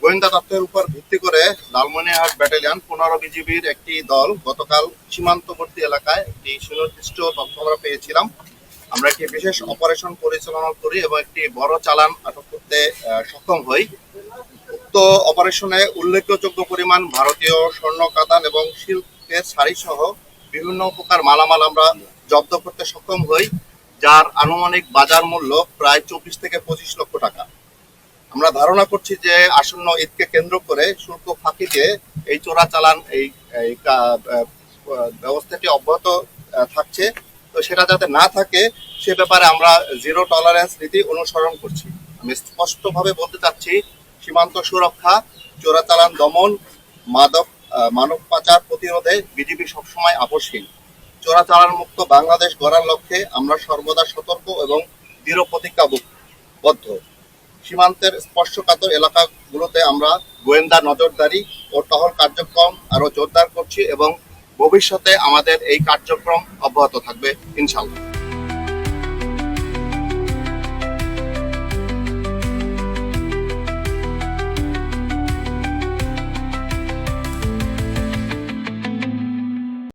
গোয়েন্দা তথ্যের উপর ভিত্তি করে লালমনিরহাট ব্যাটালিয়ন 15 বিজিবির একটি দল গতকাল সীমান্তবর্তী এলাকায় একটি সুনির্দিষ্ট তথ্য আমরা পেয়েছিলাম। আমরা একটি বিশেষ অপারেশন পরিচালনা করি এবং একটি বড় চালান আটক করতে সক্ষম হই। উক্ত অপারেশনে উল্লেখযোগ্য পরিমাণ ভারতীয় স্বর্ণ কাতান এবং শিল্পের শাড়ি সহ বিভিন্ন প্রকার মালামাল আমরা জব্দ করতে সক্ষম হই, যার আনুমানিক বাজার মূল্য প্রায় 24 থেকে 25 লক্ষ টাকা। আমরা ধারণা করছি যে আসন্ন ঈদকে কেন্দ্র করে শুল্ক ফাঁকি দিয়ে এই চোরাচালান এই ব্যবস্থাটি অব্যাহত থাকছে। তো সেটা যাতে না থাকে সে ব্যাপারে আমরা জিরো টলারেন্স নীতি অনুসরণ করছি। আমি স্পষ্টভাবে বলতে চাচ্ছি, সীমান্ত সুরক্ষা, চোরাচালান দমন, মানব পাচার প্রতিরোধে বিজিবি সবসময় আপোষহীন। চোরাচালান মুক্ত বাংলাদেশ গড়ার লক্ষ্যে আমরা সর্বদা সতর্ক এবং দৃঢ় প্রতিজ্ঞাবদ্ধ। সীমান্তের স্পর্শকাতর এলাকাগুলোতে আমরা গোয়েন্দা নজরদারি ও টহল কার্যক্রম আরো জোরদার করছি এবং ভবিষ্যতে আমাদের এই কার্যক্রম অব্যাহত থাকবে ইনশাআল্লাহ।